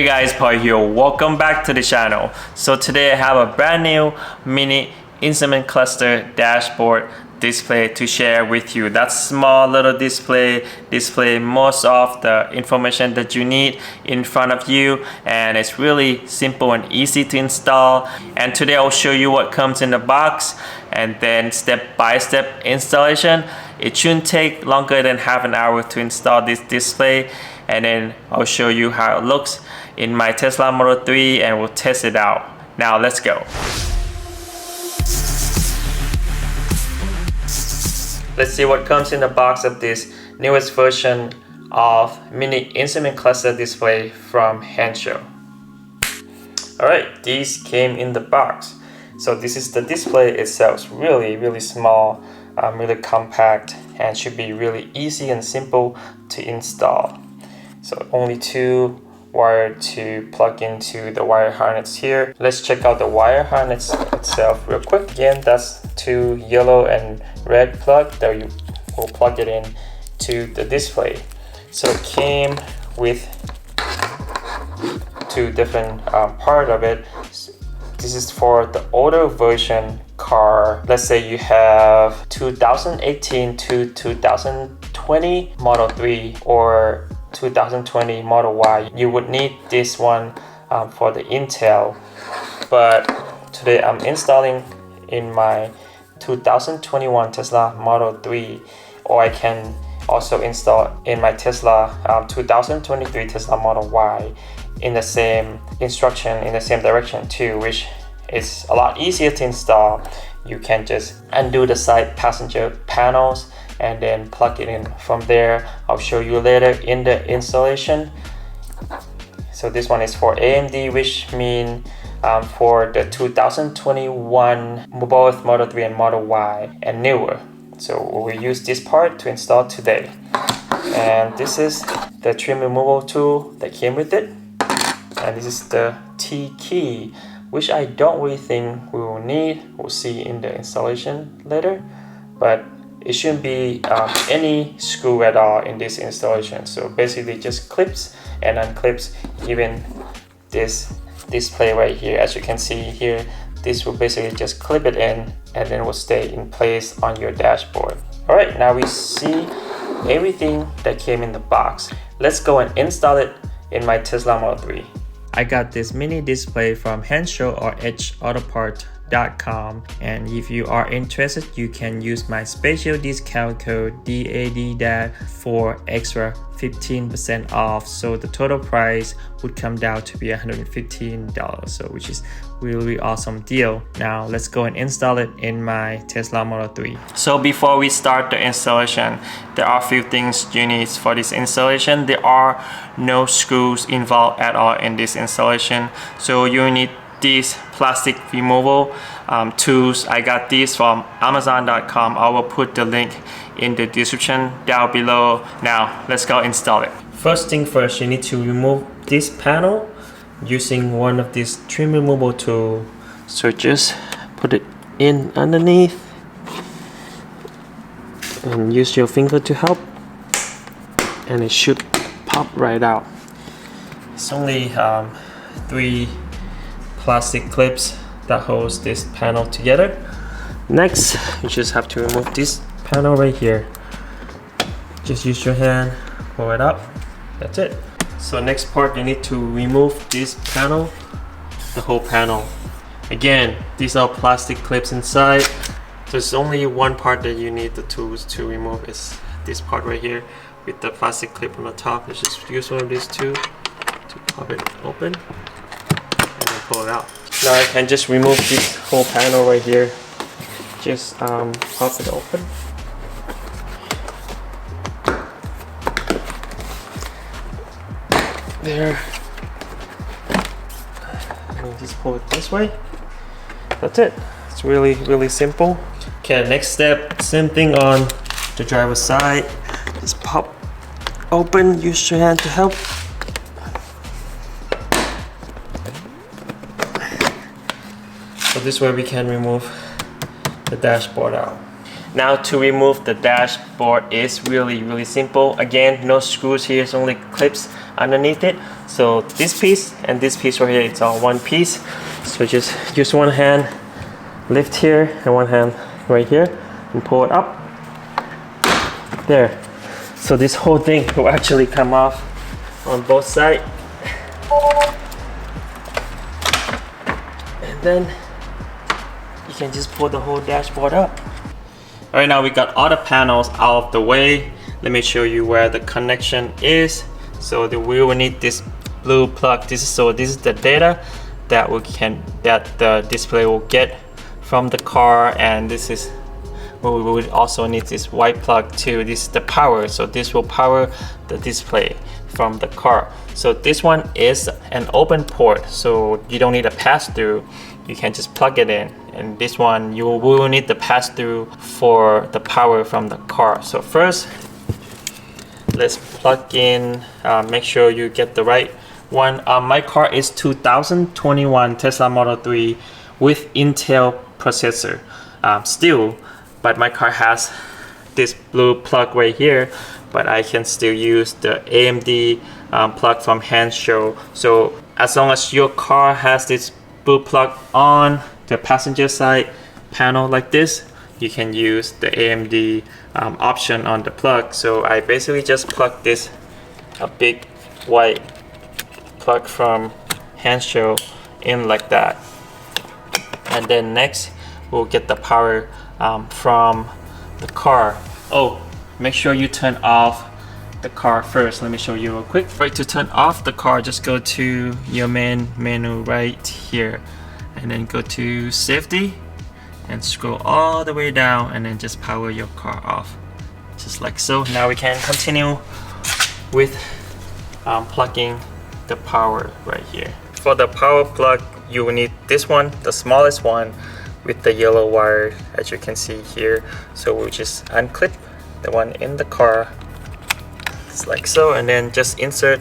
Hey guys, Paul here. Welcome back to the channel. So today I have a brand new mini instrument cluster dashboard display to share with you. That small little display most of the information that you need in front of you, and it's really simple and easy to install. And today I'll show you what comes in the box and then step-by-step installation. It shouldn't take longer than half an hour to install this display, and then I'll show you how it looks in my Tesla Model 3 and we'll test it out. Now let's go. Let's see what comes in the box of this newest version of mini instrument cluster display from Henshaw. Alright, these came in the box. So this is the display itself. It's really small, really compact, and should be really easy and simple to install. So only two wire to plug into the wire harness here. Let's check out the wire harness itself real quick. Again, that's two yellow and red plug that you will plug it in to the display. So it came with two different part of it. This is for the older version car. Let's say you have 2018 to 2020 Model 3 or 2020 Model Y. You would need this one for the Intel, but today I'm installing in my 2021 Tesla Model 3, or I can also install in my Tesla 2023 Tesla Model Y in the same instruction, in the same direction too, which is a lot easier to install. You can just undo the side passenger panels and then plug it in from there. I'll show you later in the installation. So this one is for AMD, which means for the 2021 both Model 3 and Model Y and newer. So we'll use this part to install today. And this is the trim removal tool that came with it. And this is the T key, which I don't really think we will need. We'll see in the installation later. But it shouldn't be any screw at all in this installation. So basically just clips and unclips. Even this display right here, as you can see here, this will basically just clip it in and then will stay in place on your dashboard. All right, now we see everything that came in the box. Let's go and install it in my Tesla Model 3. I got this mini display from Henshaw or HAutoPart.com, and if you are interested, you can use my special discount code DAD for extra 15% off. So the total price would come down to be $115, so which is really awesome deal. Now let's go and install it in my Tesla Model 3. So before we start the installation, there are a few things you need for this installation. There are no screws involved at all in this installation, so you need these plastic removal tools. I got these from Amazon.com. I will put the link in the description down below. Now let's go install it. First thing first, you need to remove this panel using one of these trim removal tools. So just put it in underneath and use your finger to help, and it should pop right out. It's only 3 plastic clips that holds this panel together. Next, you just have to remove this panel right here. Just use your hand, pull it up. That's it. So next part, you need to remove this panel, the whole panel. Again, these are plastic clips inside. There's only one part that you need the tools to remove, is this part right here with the plastic clip on the top. Let's just use one of these two to pop it open and then pull it out. Now I can just remove this whole panel right here. Just pop it open. There. And just pull it this way. That's it. It's really simple. Okay, next step, same thing on the driver's side. Just pop open, use your hand to help. So this way we can remove the dashboard out. Now to remove the dashboard is really simple. Again, no screws here, it's only clips underneath it. So this piece and this piece right here, it's all one piece. So just use one hand, lift here, and one hand right here, and pull it up. There. So this whole thing will actually come off on both sides. And then you can just pull the whole dashboard up. All right, now we got all the panels out of the way. Let me show you where the connection is. So we will need this blue plug. This is the data that the display will get from the car, and this is where we would also need this white plug too. This is the power. So this will power the display from the car. So this one is an open port, so you don't need a pass-through. You can just plug it in. And this one, you will need the pass-through for the power from the car. So first, let's plug in, make sure you get the right one. My car is 2021 Tesla Model 3 with Intel processor still, but my car has this blue plug right here, but I can still use the AMD plug from Hanshow. So as long as your car has this blue plug on the passenger side panel like this, you can use the AMD option on the plug. So I basically just plug this a big white plug from Hanshow in like that, and then next we'll get the power from the car. Oh, make sure you turn off the car first. Let me show you real quick. Right, to turn off the car, just go to your main menu right here, and then go to safety and scroll all the way down, and then just power your car off, just like so. Now we can continue with plugging the power right here. For the power plug, you will need this one, the smallest one with the yellow wire, as you can see here. So we'll just unclip the one in the car, just like so, and then just insert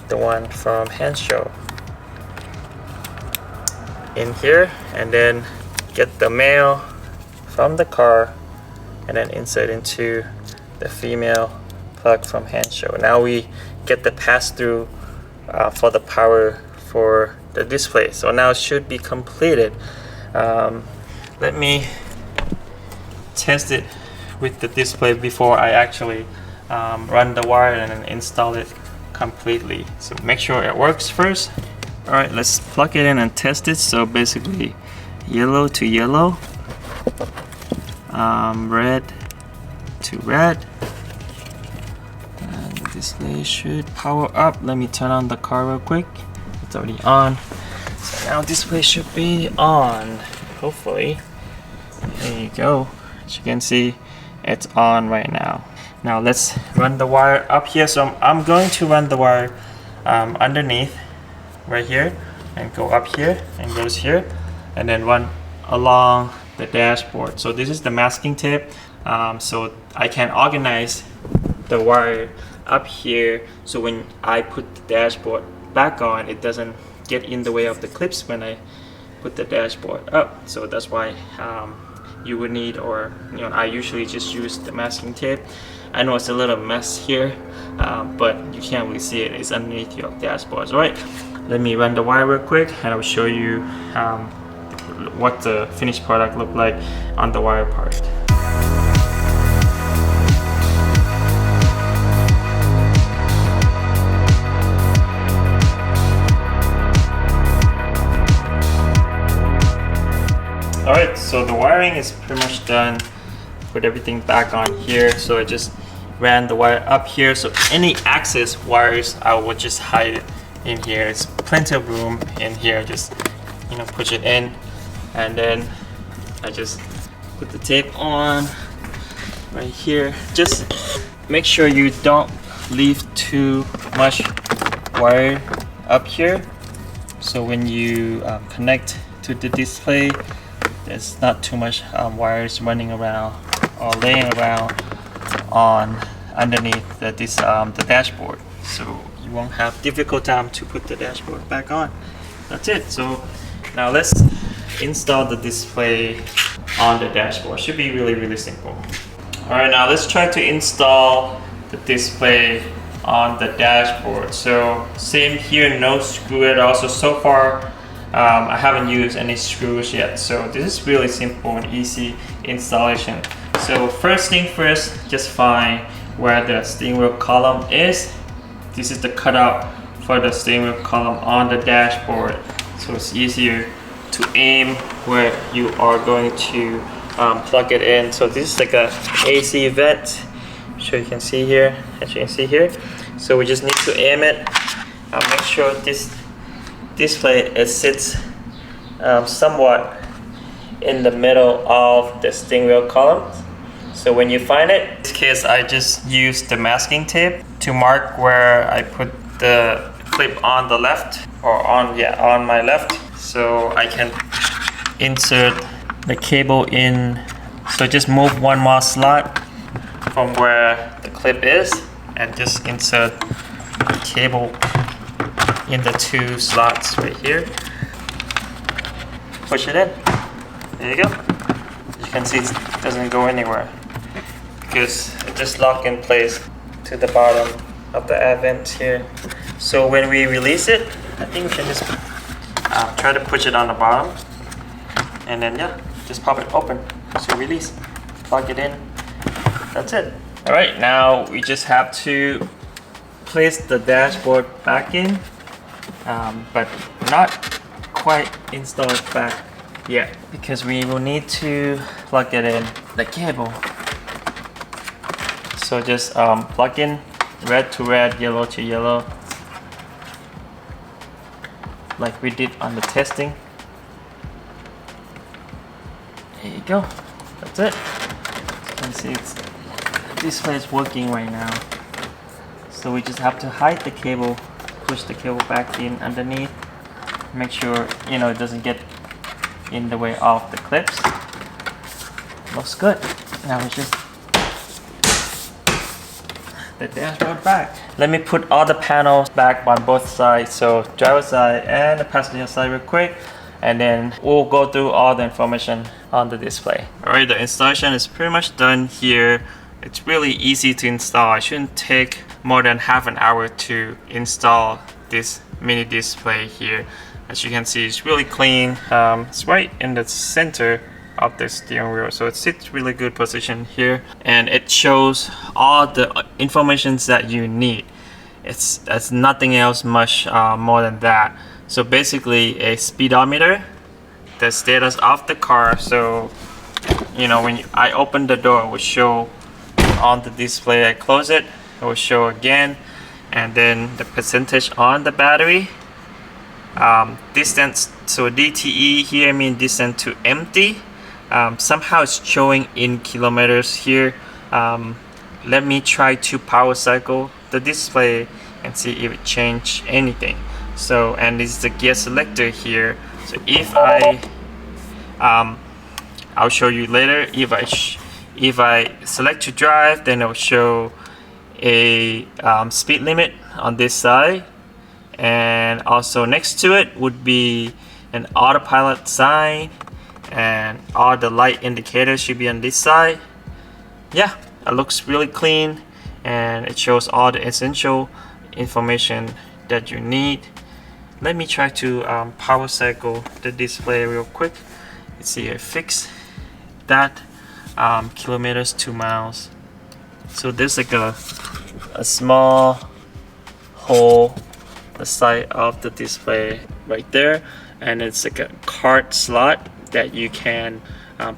the one from Hanshow in here, and then get the male from the car and then insert into the female plug from Hanshow. Now we get the pass-through for the power for the display. So now it should be completed. Let me test it with the display before I actually run the wire and then install it completely. So make sure it works first. All right, let's plug it in and test it. So basically yellow to yellow, red to red, and the display should power up. Let me turn on the car real quick. It's already on. So now display should be on, hopefully. There you go. As you can see, it's on right now. Now let's run the wire up here. So I'm going to run the wire underneath right here and go up here and goes here, and then run along the dashboard. So this is the masking tape, so I can organize the wire up here, so when I put the dashboard back on, it doesn't get in the way of the clips when I put the dashboard up. So that's why you would need, or I usually just use the masking tape. I know it's a little mess here, but you can't really see it. It's underneath your dashboards. All right, let me run the wire real quick, and I'll show you what the finished product looked like on the wire part. Alright, so the wiring is pretty much done. Put everything back on here. So I just ran the wire up here. So any access wires, I would just hide it in here. It's plenty of room in here. Just push it in, and then I just put the tape on right here. Just make sure you don't leave too much wire up here. So when you connect to the display, there's not too much wires running around or laying around on underneath the dashboard, so you won't have difficult time to put the dashboard back on. That's it. So now let's install the display on the dashboard. Should be really simple. All right, now let's try to install the display on the dashboard. So same here, no screw at all. So far I haven't used any screws yet. So this is really simple and easy installation. So first thing first, just find where the steering wheel column is. This is the cutout for the steering wheel column on the dashboard. So it's easier to aim where you are going to plug it in. So this is like a AC vent. So you can see here, as you can see here. So we just need to aim it. Make sure this display it sits somewhat in the middle of the steering wheel column. So when you find it, in this case I just use the masking tape to mark where I put the clip on the left, or on my left, so I can insert the cable in. So just move one more slot from where the clip is and just insert the cable in the two slots right here. Push it in. There you go. As you can see, it doesn't go anywhere because it just locked in place to the bottom of the air vent here. So when we release it, I think we can just try to push it on the bottom, and then just pop it open. So release, plug it in. That's it. All right, now we just have to place the dashboard back in, but not quite install it back yet because we will need to plug it in the cable. So just plug in red to red, yellow to yellow, like we did on the testing. There you go. That's it. As you can see, the display is working right now. So we just have to hide the cable, push the cable back in underneath, make sure it doesn't get in the way of the clips. Looks good. Now we just the dashboard back. Let me put all the panels back on both sides, so driver side and the passenger side real quick, and then we'll go through all the information on the display. Alright, the installation is pretty much done here. It's really easy to install. It shouldn't take more than half an hour to install this mini display here. As you can see, it's really clean. It's right in the center of the steering wheel, so it sits really good position here, and it shows all the information that you need. It's nothing else much more than that. So basically a speedometer, the status of the car. So when I open the door, it will show on the display. I close it, it will show again, and then the percentage on the battery, distance. So DTE here means distance to empty. Somehow it's showing in kilometers here. Let me try to power cycle the display and see if it changed anything. So, and this is the gear selector here. So if I'll show you later, if I select to drive, then it will show a speed limit on this side, and also next to it would be an autopilot sign, and all the light indicators should be on this side. Yeah, it looks really clean, and it shows all the essential information that you need. Let me try to power cycle the display real quick. Let's see, I fix that kilometers to miles. So there's like a small hole the side of the display right there, and it's like a card slot that you can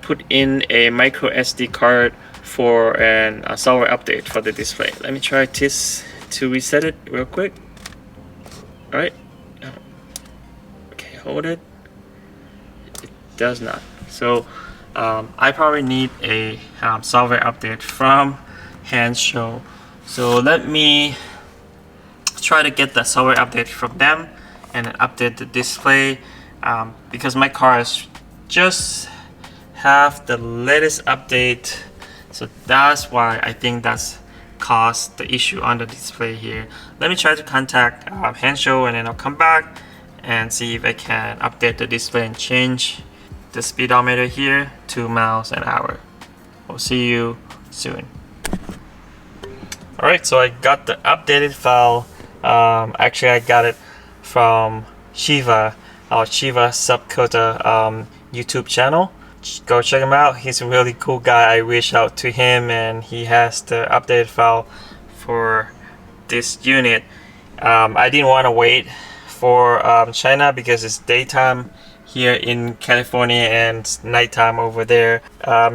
put in a micro SD card for a software update for the display. Let me try this to reset it real quick. All right, okay, hold it. It does not. So I probably need a software update from Hanshow. So let me try to get the software update from them and then update the display, because my car is just have the latest update, so that's why I think that's caused the issue on the display here. Let me try to contact Hanshow, and then I'll come back and see if I can update the display and change the speedometer here, 2 miles an hour. We'll see you soon. Alright, so I got the updated file. Actually, I got it from Shiva, our Shiva Subkota YouTube channel. Go check him out. He's a really cool guy. I reached out to him and he has the updated file for this unit. I didn't want to wait for China because it's daytime here in California and nighttime over there.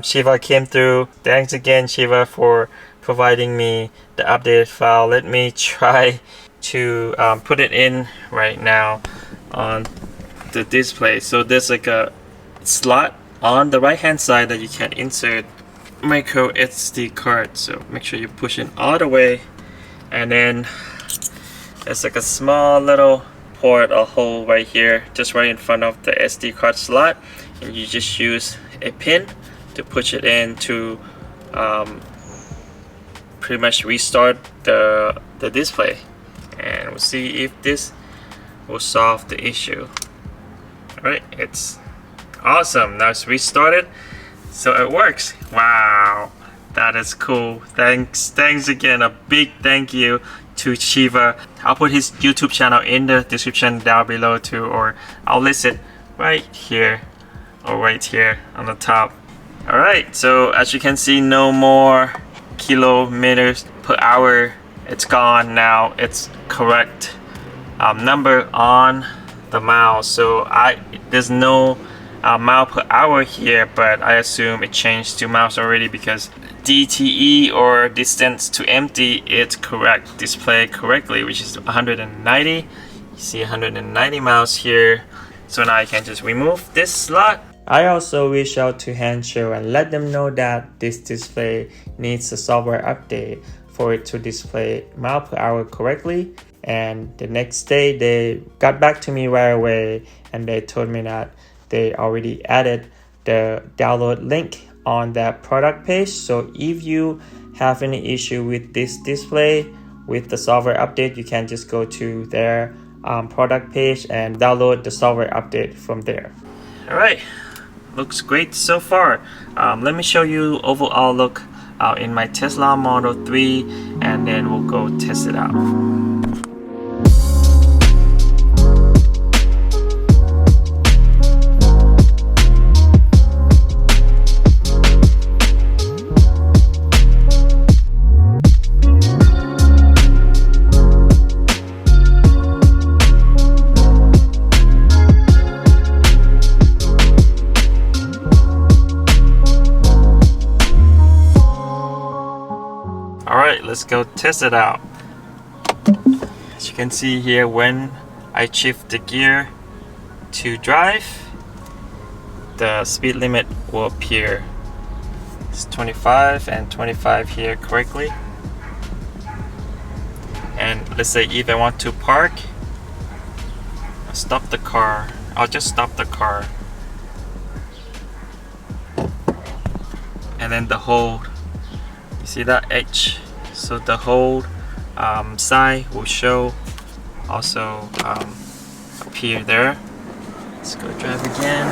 Shiva came through. Thanks again, Shiva, for providing me the updated file. Let me try to put it in right now on the display. So there's like a slot on the right hand side that you can insert micro SD card. So make sure you push it all the way, and then there's like a small little port or hole right here, just right in front of the SD card slot, and you just use a pin to push it in to pretty much restart the display, and we'll see if this will solve the issue. Alright, it's awesome. Now it's restarted, so it works. Wow, that is cool. Thanks again. A big thank you to Shiva. I'll put his YouTube channel in the description down below too, or I'll list it right here or right here on the top. Alright, so as you can see, no more kilometers per hour. It's gone now. It's correct number on the mouse. So there's no mile per hour here, but I assume it changed to miles already because DTE, or distance to empty, it's correct, displayed correctly, which is 190. You see 190 miles here. So now I can just remove this slot. I also reached out to Hancho and let them know that this display needs a software update for it to display mile per hour correctly. And the next day they got back to me right away and they told me that they already added the download link on that product page. So if you have any issue with this display with the software update, you can just go to their product page and download the software update from there. Alright, looks great so far. Let me show you overall look in my Tesla Model 3, and then we'll go test it out. Alright, let's go test it out. As you can see here, when I shift the gear to drive, the speed limit will appear. It's 25 and 25 here correctly. And let's say if I want to park, I'll stop the car. I'll just stop the car. And then the hold, you see that H? So the hold sign will show, also appear there. Let's go drive again.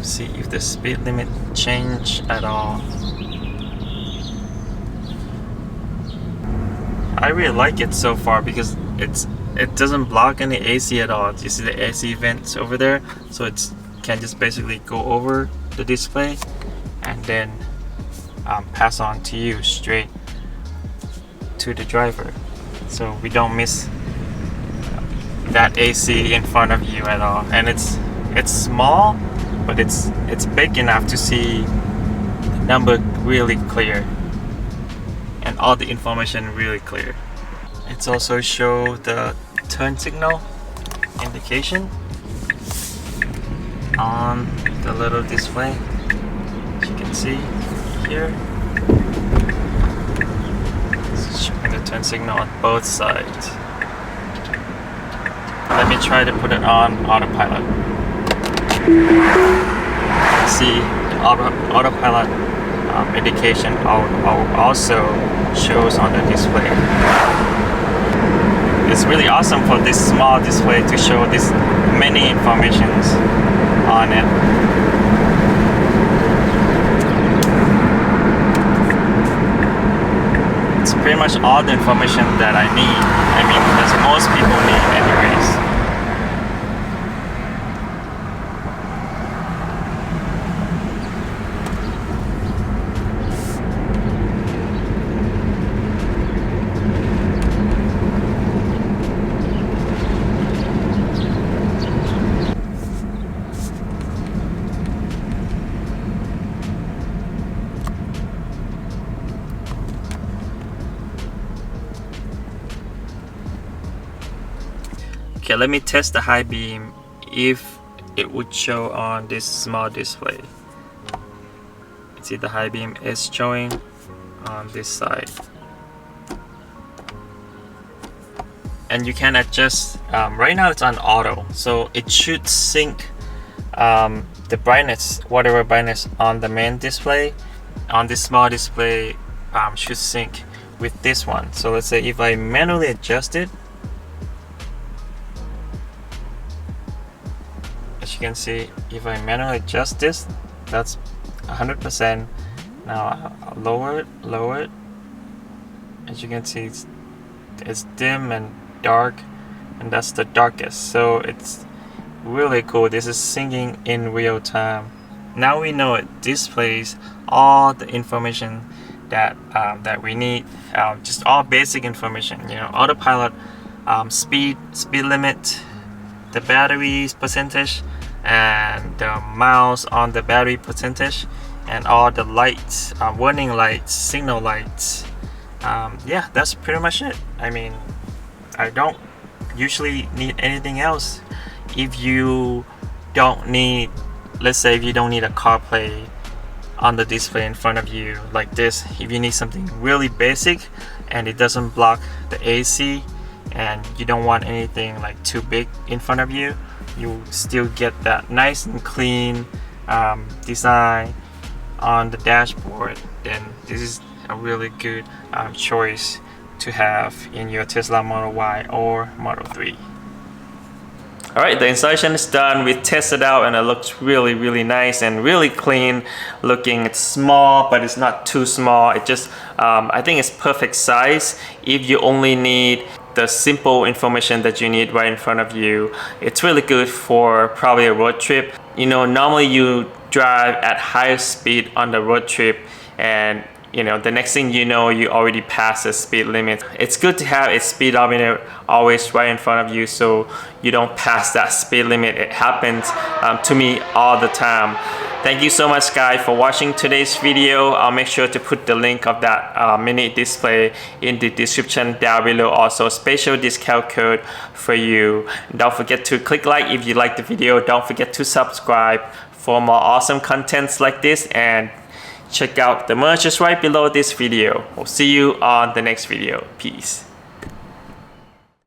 See if the speed limit change at all. I really like it so far because it doesn't block any AC at all. You see the AC vents over there, so it can just basically go over the display and then pass on to you straight to the driver, so we don't miss that AC in front of you at all. And it's small, but it's big enough to see the number really clear and all the information really clear. It's also show the turn signal indication on the little display, as you can see here. It's showing the turn signal on both sides. Let me try to put it on autopilot. See, autopilot indication also shows on the display. it's really awesome for this small display to show this many informations on it. It's pretty much all the information that I need. I mean, as most people need anyways. Okay, let me test the high beam if it would show on this small display. See, the high beam is showing on this side. And you can adjust, right now it's on auto, so it should sync the brightness, whatever brightness on the main display, on this small display should sync with this one. So let's say if I manually adjust it, as you can see, if I manually adjust this, that's 100%. Now I'll lower it. As you can see, it's dim and dark, and that's the darkest. So it's really cool. This is syncing in real time. Now we know it displays all the information that that we need, just all basic information. You know, autopilot, speed limit, the battery's percentage, and the miles on the battery percentage, and all the lights, warning lights, signal lights. Yeah, that's pretty much it. I mean, I don't usually need anything else. If you don't need, let's say if you don't need a CarPlay on the display in front of you like this, if you need something really basic and it doesn't block the AC, and you don't want anything like too big in front of you, you still get that nice and clean design on the dashboard, then this is a really good choice to have in your Tesla Model Y or Model 3. Alright, the installation is done. We tested out and it looks really nice and really clean looking. It's small, but it's not too small. It just, I think it's perfect size if you only need the simple information that you need right in front of you. It's really good for probably a road trip. You know, normally you drive at higher speed on the road trip, and you know, the next thing you know, you already passed the speed limit. It's good to have a speedometer always right in front of you so you don't pass that speed limit. It happens to me all the time. Thank you so much guys for watching today's video. I'll make sure to put the link of that mini display in the description down below. Also special discount code for you. Don't forget to click like if you like the video. Don't forget to subscribe for more awesome contents like this, and check out the merch just right below this video. We'll see you on the next video. Peace.